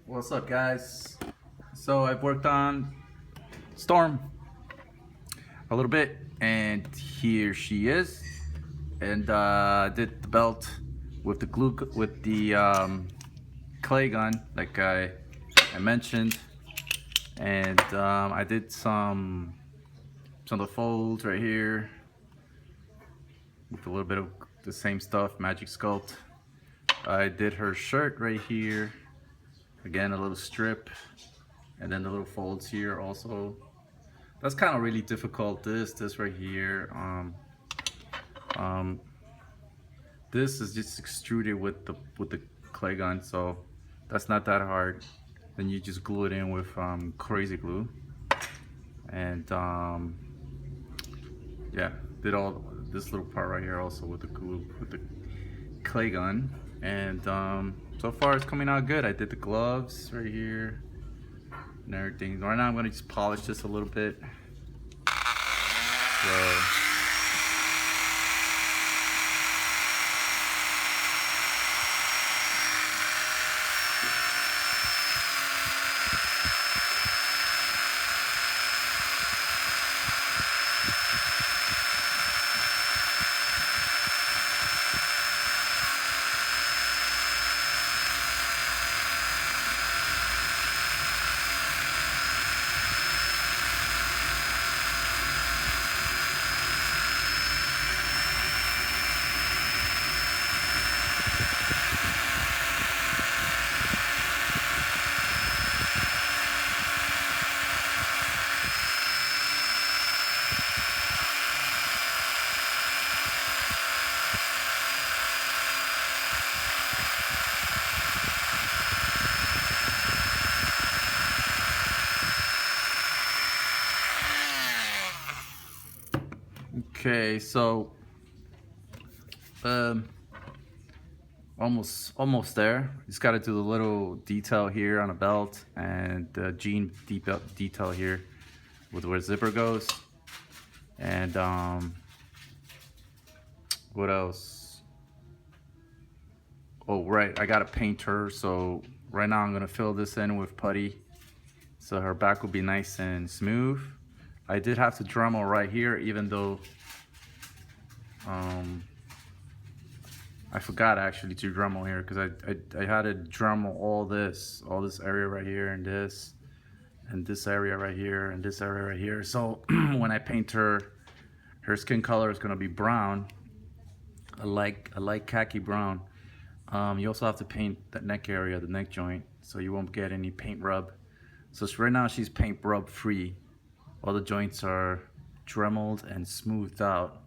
What's up, guys? So I've worked on Storm a little bit, and here she is. And I did the belt with the clay gun, like I mentioned, and I did some of the folds right here with a little bit of the same stuff, Magic Sculpt. I did her shirt right here. Again, a little strip, and then the little folds here also. That's kind of really difficult. This right here. Um, this is just extruded with the clay gun, so that's not that hard. Then you just glue it in with crazy glue, and yeah, did all this little part right here also with the glue with the clay gun, and so far it's coming out good. I did the gloves right here and everything. Right now I'm gonna just polish this a little bit. So, okay, so um, almost there. Just got to do the little detail here on the belt and the jean detail here with where the zipper goes. And what else? Oh, right, I gotta paint her. So right now I'm gonna fill this in with putty, so her back will be nice and smooth. I did have to Dremel right here, even though I forgot actually to Dremel here, because I had to Dremel all this area right here, and this area right here, and this area right here. So when I paint her skin color is gonna be brown, a light khaki brown. You also have to paint that neck area, the neck joint, so you won't get any paint rub. So right now she's paint rub free. All the joints are Dremeled and smoothed out.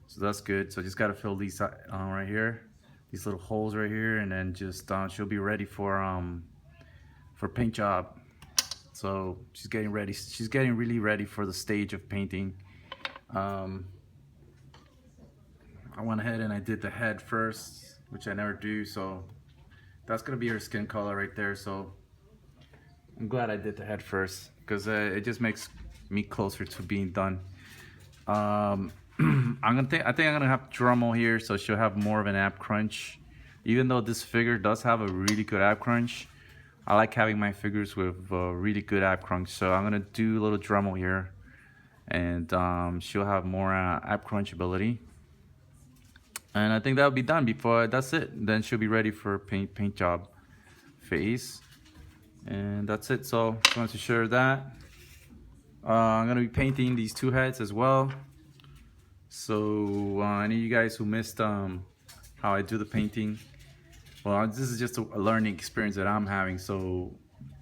So that's good. So I just gotta fill these right here, these little holes right here, and then just she'll be ready for paint job. So she's getting ready. She's getting really ready for the stage of painting. I went ahead and I did the head first, which I never do. So that's gonna be her skin color right there. So I'm glad I did the head first, because it just makes me closer to being done. I think I'm gonna have Dremel here, so she'll have more of an ab crunch. Even though this figure does have a really good ab crunch, I like having my figures with really good ab crunch. So I'm gonna do a little Dremel here, and she'll have more ab crunch ability. And I think that'll be done before that's it. Then she'll be ready for paint job phase, and that's it. So just wanted to share that. I'm gonna be painting these two heads as well. So any of you guys who missed how I do the painting, well, this is just a learning experience that I'm having, so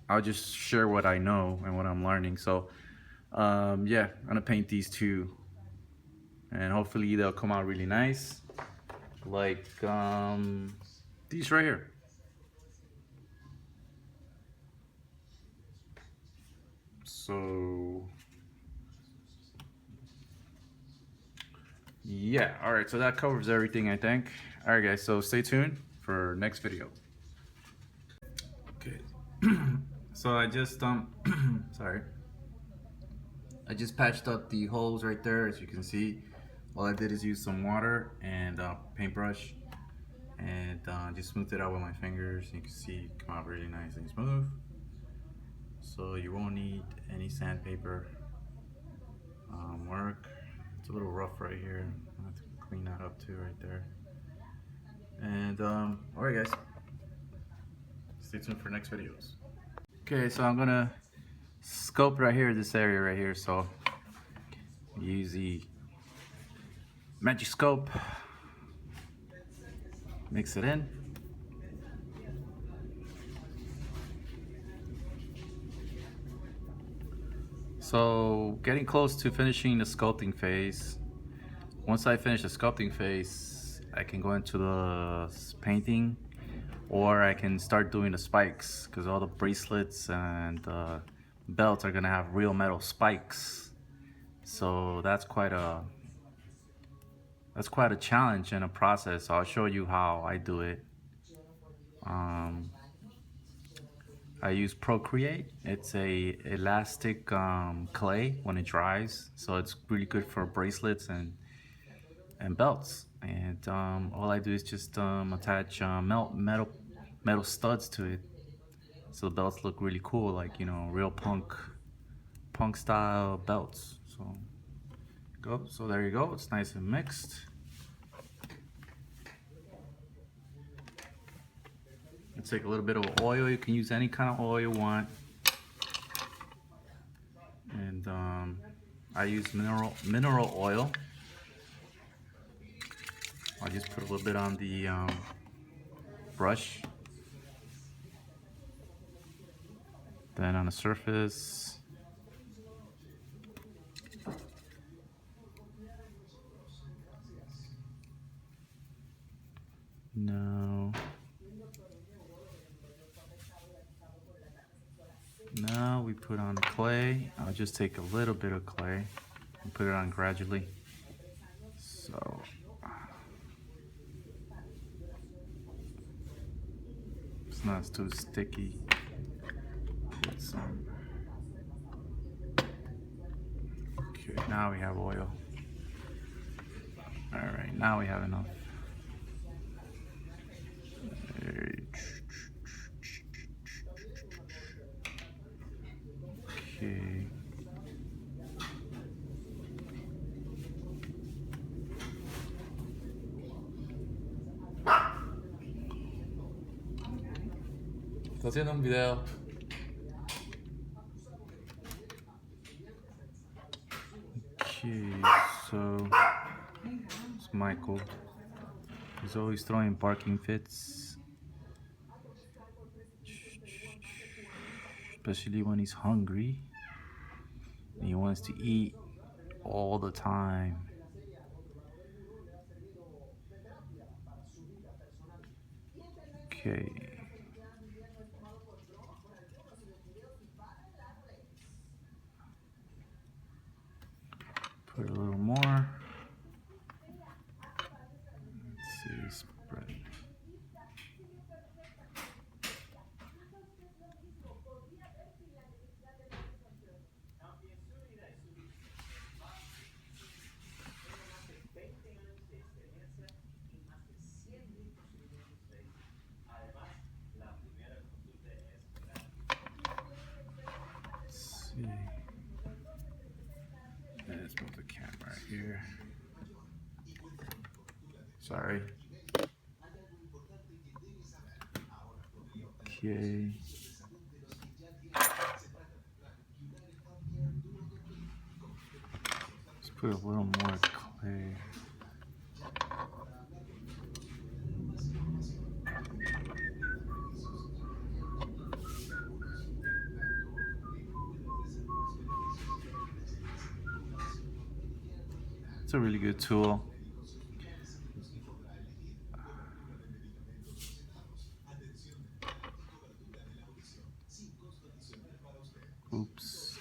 I'll just share what I know and what I'm learning. So yeah, I'm gonna paint these two, and hopefully they'll come out really nice, like these right here. So yeah, all right, so that covers everything, I think. All right, guys, so stay tuned for next video. Okay. So I just sorry, I just patched up the holes right there. As you can see, all I did is use some water and paintbrush, and just smooth it out with my fingers. You can see it come out really nice and smooth. So you won't need any sandpaper work. It's a little rough right here. I have to clean that up too right there. And alright guys, stay tuned for next videos. Okay, so I'm gonna sculpt right here, this area right here. So use the magic scope, mix it in. So getting close to finishing the sculpting phase. Once I finish the sculpting phase, I can go into the painting, or I can start doing the spikes, because all the bracelets and belts are gonna have real metal spikes. So that's quite a challenge and a process. So I'll show you how I do it. I use Procreate. It's a elastic clay when it dries, so it's really good for bracelets and belts. And all I do is just attach metal studs to it, so the belts look really cool, like, you know, real punk style belts. So there you go. It's nice and mixed. You take a little bit of oil. You can use any kind of oil you want. And I use mineral oil. I just put a little bit on the brush, then on the surface. Now we put on clay. I'll just take a little bit of clay and put it on gradually. So it's not too sticky. Put some. Okay, now we have oil. All right, now we have enough. Okay. Estoy haciendo un video. Okay, so it's Michael. He's always throwing barking fits, especially when he's hungry and he wants to eat all the time. Okay. Put a little more. Let's see, spread. Let's see. Let's move the camera here. Sorry. Okay. Let's put a little more clay. It's a really good tool. Oops.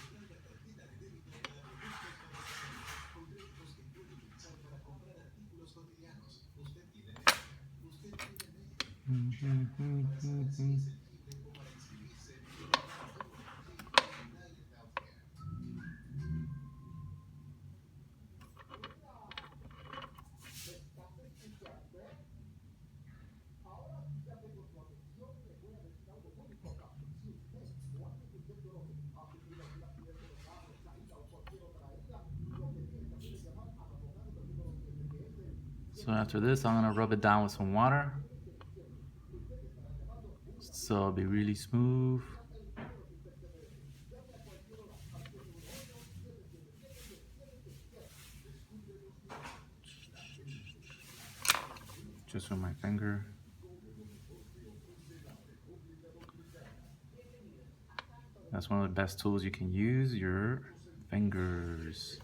So after this, I'm gonna rub it down with some water, so it'll be really smooth. Just with my finger. That's one of the best tools you can use, your fingers.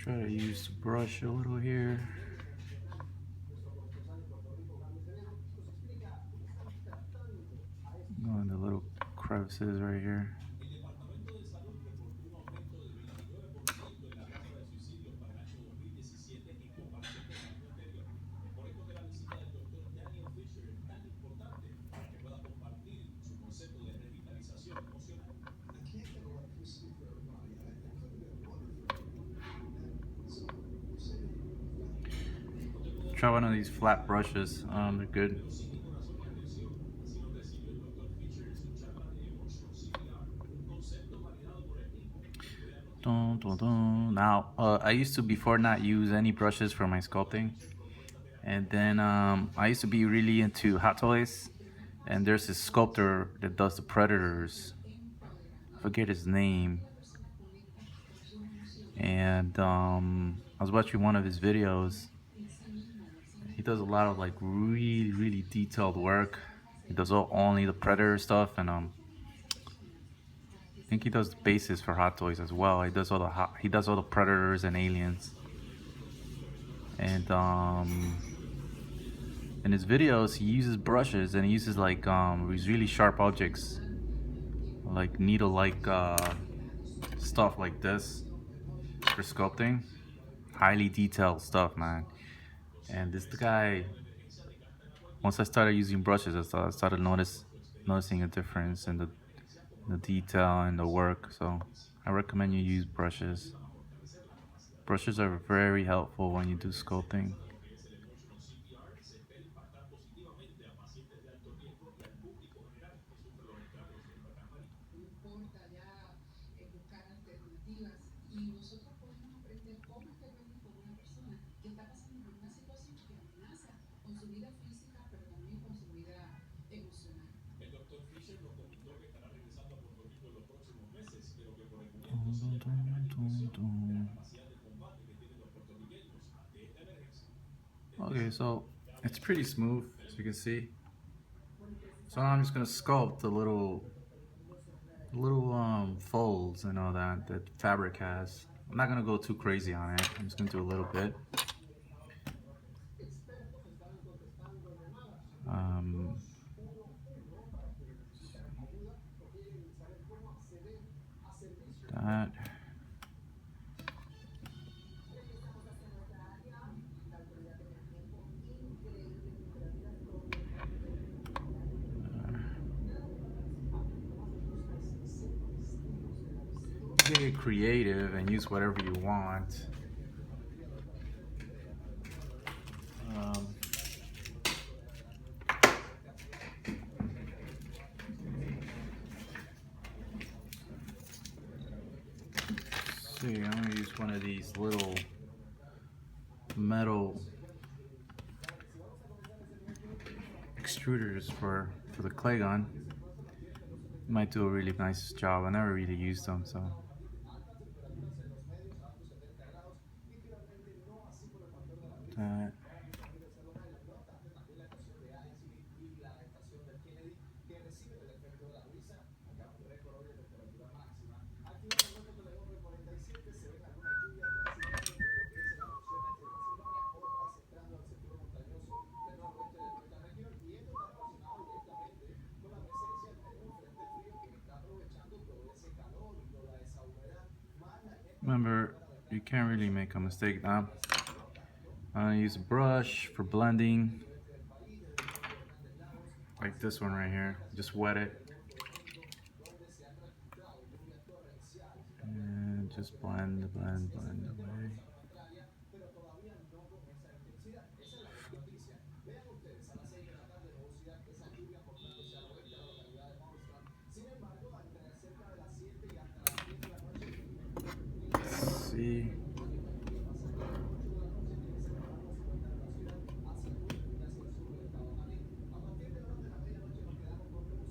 Try to use the brush a little here. Go in the little crevices right here. Try one of these flat brushes, they're good. Dun, dun, dun. Now, I used to before not use any brushes for my sculpting. And then I used to be really into hot toys. And there's this sculptor that does the Predators. I forget his name. And I was watching one of his videos. He does a lot of like really detailed work. He does only the Predator stuff, and I think he does the bases for Hot Toys as well. He does all the Predators and Aliens. And in his videos, he uses brushes, and he uses like these really sharp objects, like needle-like stuff like this for sculpting. Highly detailed stuff, man. And this guy, once I started using brushes, I started noticing a difference in the detail and the work. So I recommend you use brushes. Brushes are very helpful when you do sculpting. Okay, so it's pretty smooth, as you can see. So now I'm just gonna sculpt the little folds and all that fabric has. I'm not gonna go too crazy on it. I'm just gonna do a little bit. That. Get creative and use whatever you want. See, I'm gonna use one of these little metal extruders for the clay gun. Might do a really nice job. I never really used them, so. That. Remember, you can't really make a mistake now. I'm gonna use a brush for blending, like this one right here. Just wet it. And just blend, blend, blend away. Let's see.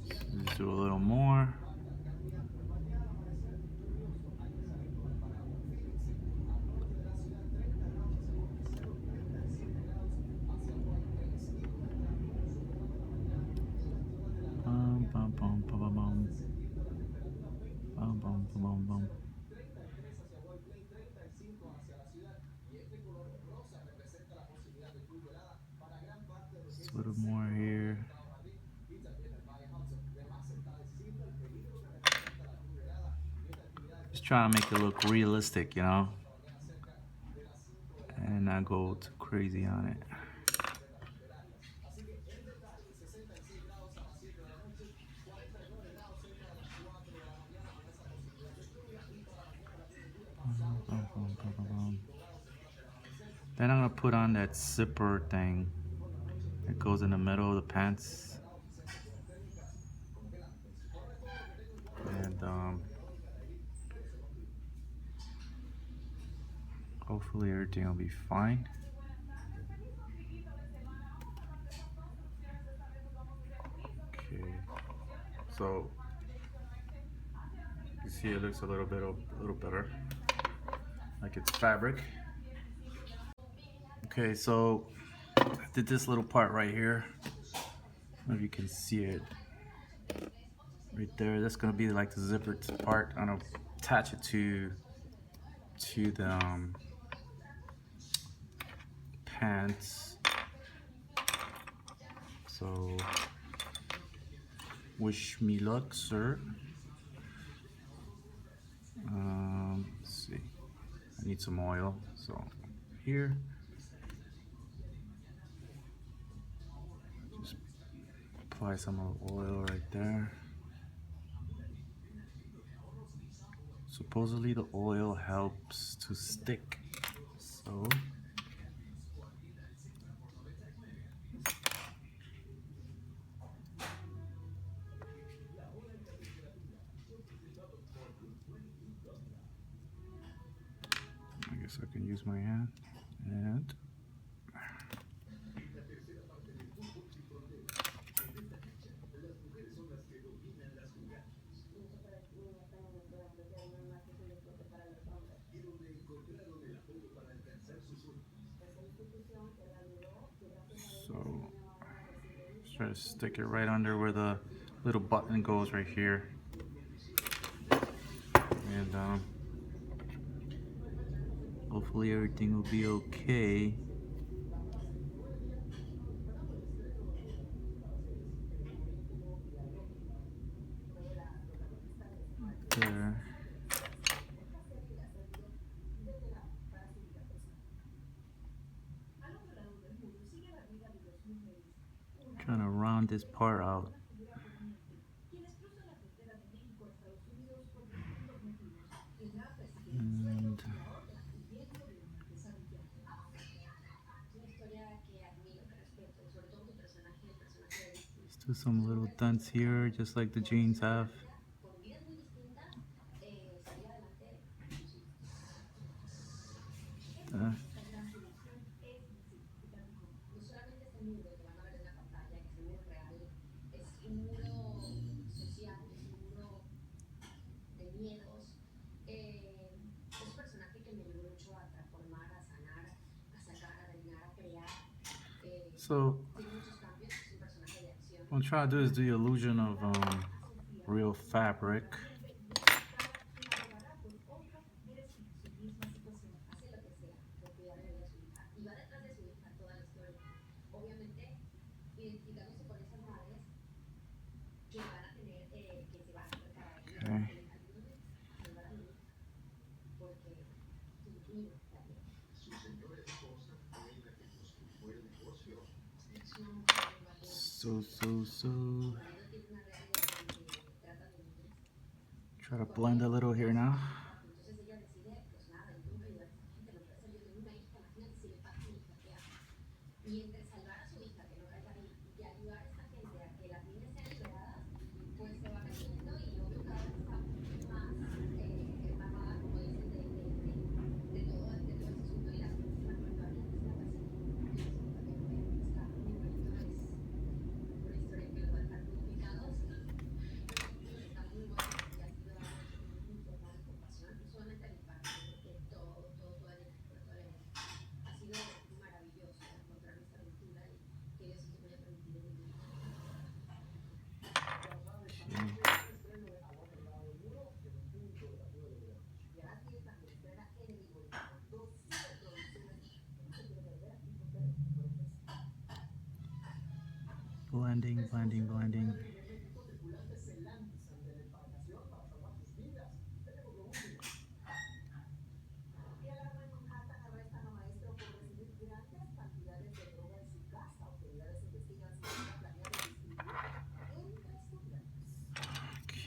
Just do a little more. Bum, bum, bum, bum, bum, bum. Bum, bum, bum, bum, bum. Just a little more here. Just trying to make it look realistic, you know, and not go too crazy on it. Then I'm gonna put on that zipper thing that goes in the middle of the pants, and hopefully everything will be fine. Okay, so you see it looks a little better, like it's fabric. Okay, so I did this little part right here. I don't know if you can see it right there. That's gonna be like the zipper part. I'm gonna attach it to the pants. So wish me luck, sir. Let's see. I need some oil. So here, just apply some oil right there. Supposedly the oil helps to stick. So I guess I can use my hand and so just try to stick it right under where the little button goes right here. And hopefully everything will be okay. There. Trying to round this part out. And let's do some little dents here, just like the jeans have. So what I'm trying to do is the illusion of real fabric. Okay. So. Try to blend a little here now. Blending, blending, blending.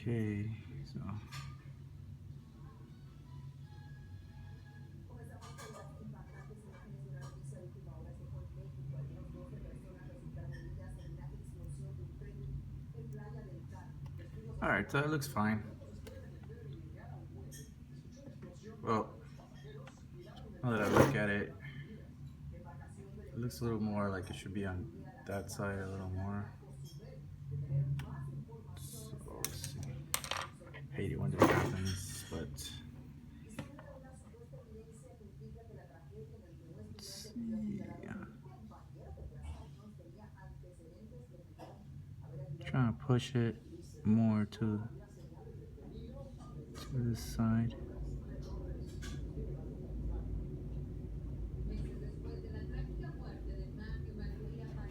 Okay, so. All right, so it looks fine. Well, now that I look at it, it looks a little more like it should be on that side a little more. So let's see. Hate it when this happens, but let's see. Trying to push it more to this side.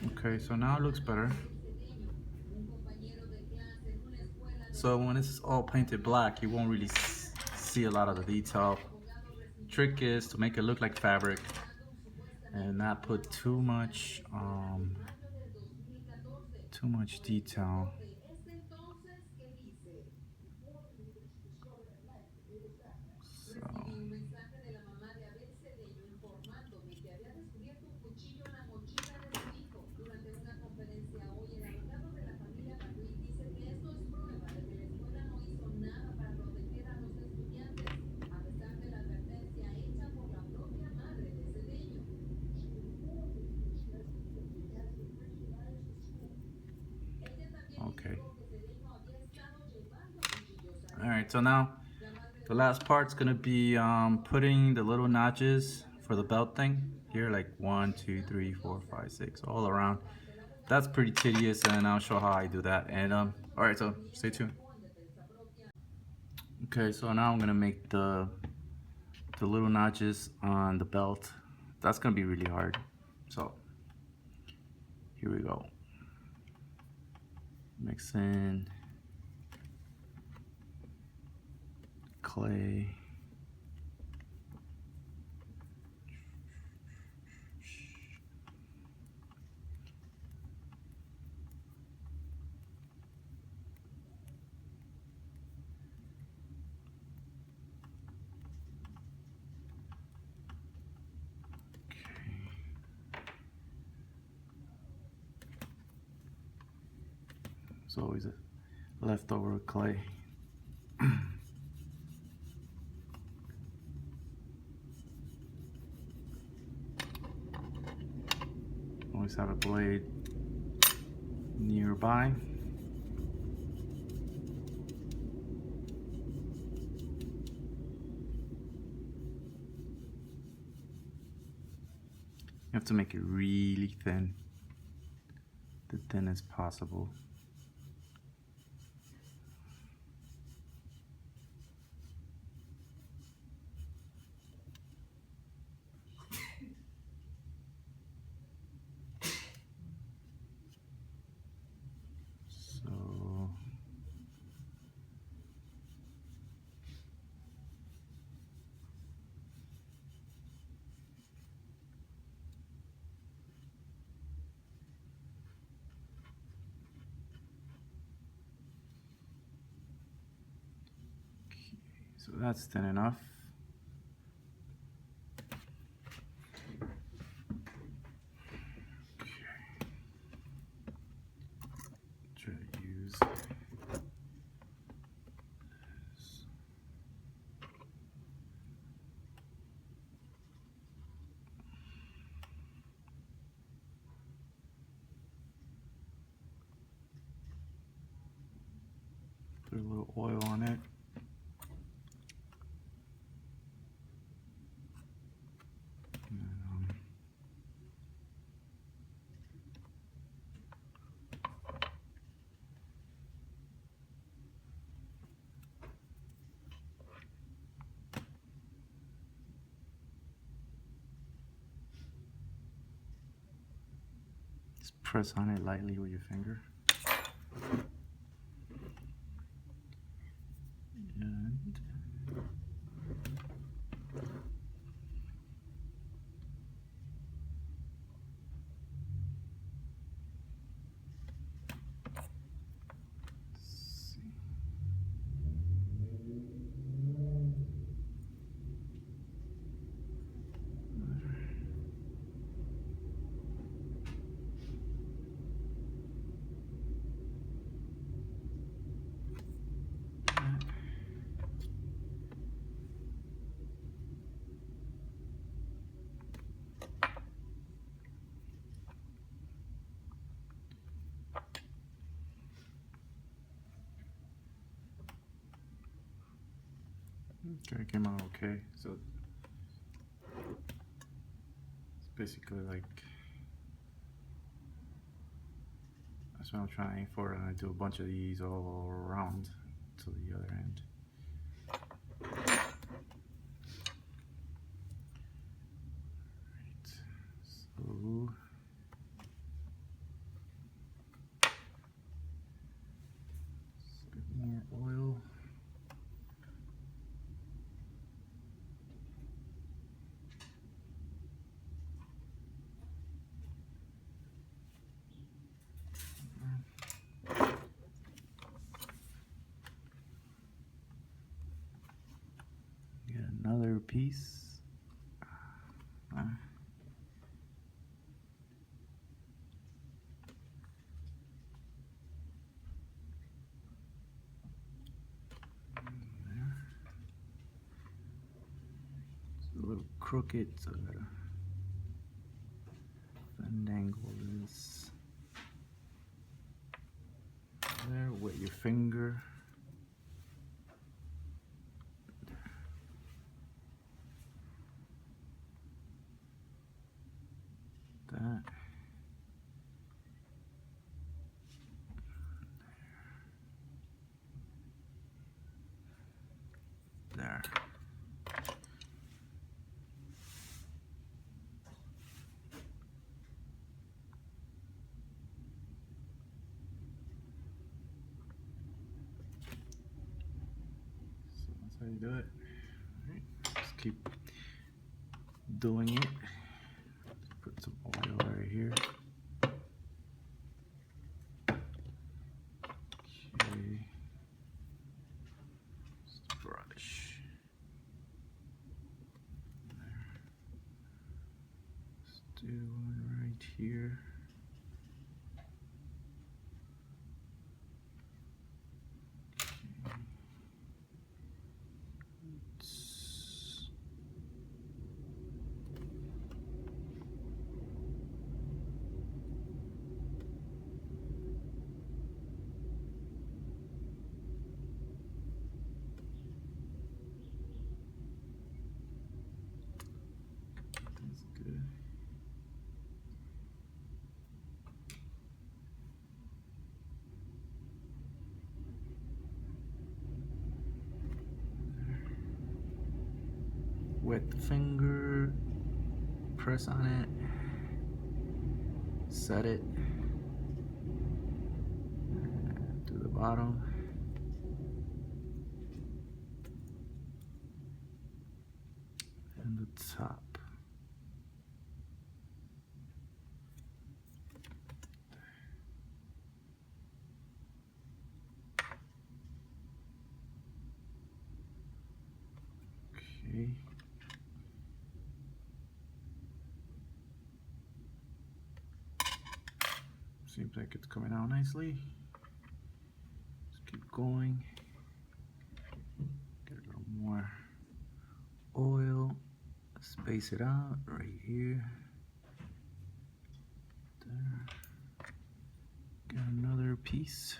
Okay, so now it looks better. So when it's all painted black, you won't really see a lot of the detail. Trick is to make it look like fabric and not put too much detail. So. Okay. All right, so now the last part's gonna be putting the little notches for the belt thing here, like 1, 2, 3, 4, 5, 6, all around. That's pretty tedious, and I'll show how I do that. And all right, so stay tuned. Okay, so now I'm gonna make the little notches on the belt. That's gonna be really hard. So here we go. Mix in clay. There's always a leftover clay. Always have a blade nearby. You have to make it really thin, as thin as possible. So that's thin enough. Try to use this. Put a little oil on it. Just press on it lightly with your finger. And okay, it came out okay. So it's basically like that's what I'm trying to aim for, and I do a bunch of these all around to the other end. Right. So a bit more oil. Get another piece. A little crooked, so I gotta bend angle this there with your finger. That. There. So that's how you do it. All right. Just keep doing it. Put some oil right here. Okay. Just brush. There. Let's do one right here. That's good. Wet finger, press on it, set it to the bottom. And the top. Seems like it's coming out nicely. Let's keep going. Get a little more oil. Space it out right here. There. Get another piece.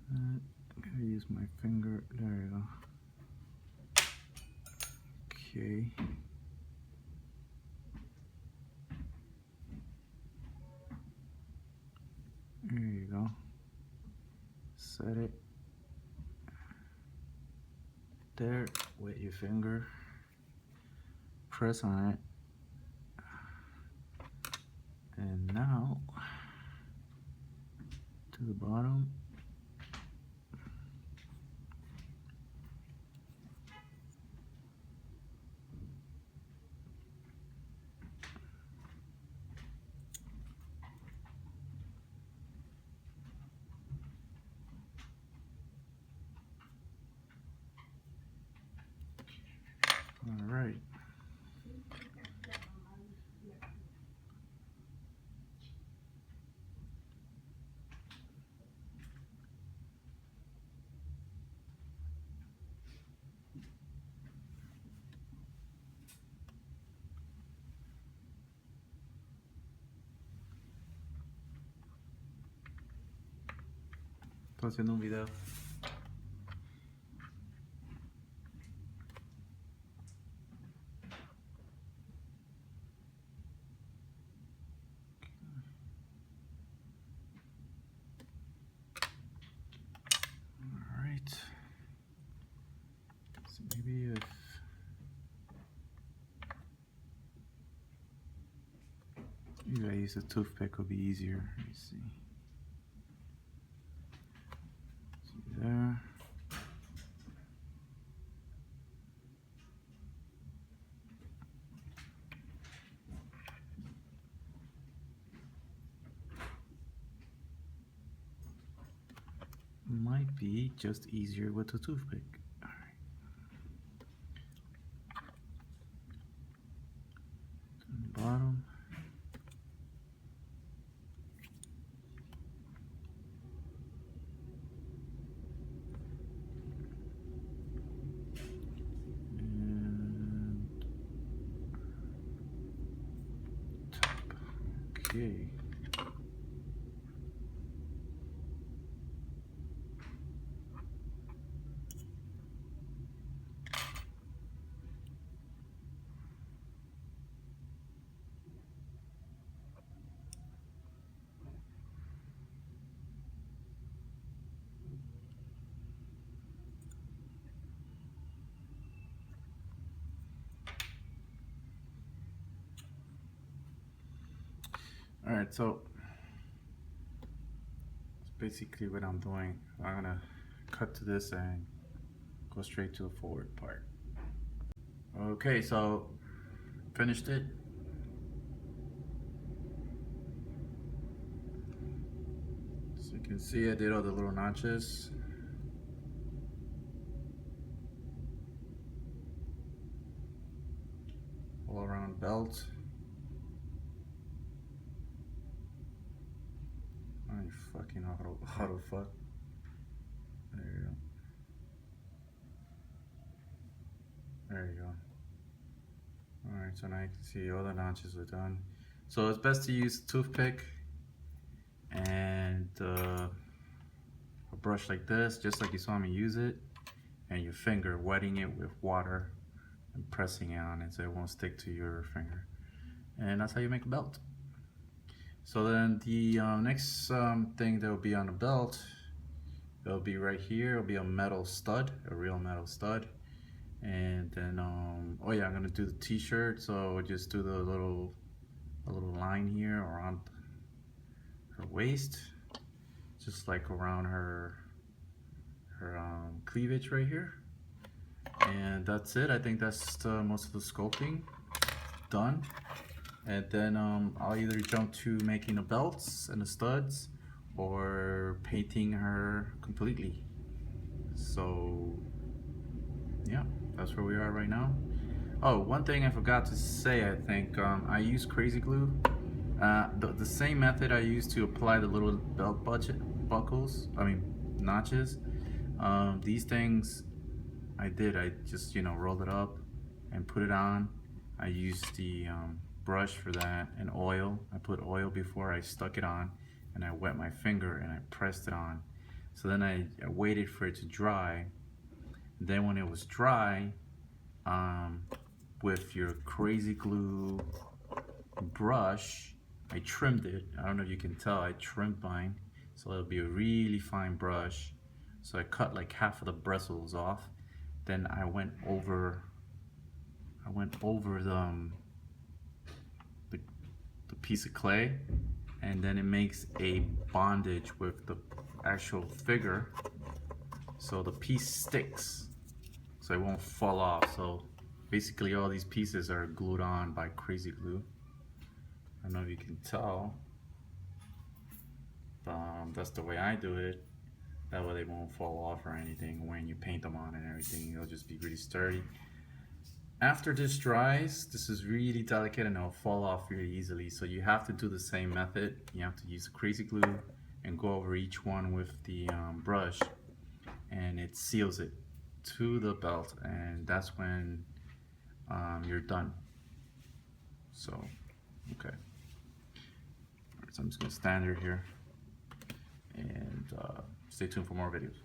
I'm gonna use my finger. There you go. Okay. There you go. Set it there. Wet your finger. Press on it. And now to the bottom. All right. Estoy haciendo un video. Alright. So maybe I use a toothpick, will be easier. Let me see. See there. Might be just easier with a toothpick. All right. On the bottom. And top. Okay. All right, so that's basically what I'm doing. I'm gonna cut to this and go straight to the forward part. Okay, so finished it. So you can see I did all the little notches. All around belt. I fucking auto fuck. There you go. There you go. Alright, so now you can see all the notches are done. So it's best to use a toothpick and a brush like this, just like you saw me use it, and your finger, wetting it with water and pressing it on it so it won't stick to your finger. And that's how you make a belt. So then the next thing that will be on the belt, it'll be right here. It'll be a metal stud, a real metal stud. And then, oh yeah, I'm gonna do the t-shirt. So just do a little line here around her waist, just like around her cleavage right here. And that's it. I think that's most of the sculpting done. And then I'll either jump to making the belts and the studs or painting her completely. So yeah, that's where we are right now. Oh, one thing I forgot to say, I think I use crazy glue. The same method I used to apply the little belt buckles, notches. These things I just, rolled it up and put it on. I used the brush for that and oil. I put oil before I stuck it on, and I wet my finger and I pressed it on. So then I waited for it to dry. Then when it was dry, with your crazy glue brush, I trimmed it. I don't know if you can tell, I trimmed mine. So it'll be a really fine brush. So I cut like half of the bristles off. Then I went over the piece of clay, and then it makes a bondage with the actual figure. So the piece sticks, so it won't fall off. So basically all these pieces are glued on by crazy glue. I don't know if you can tell. That's the way I do it. That way they won't fall off or anything when you paint them on and everything. It'll just be really sturdy. After this dries, this is really delicate and it'll fall off really easily. So you have to do the same method. You have to use the crazy glue and go over each one with the brush, and it seals it to the belt, and that's when you're done. So, okay. All right, so I'm just gonna stand here and stay tuned for more videos.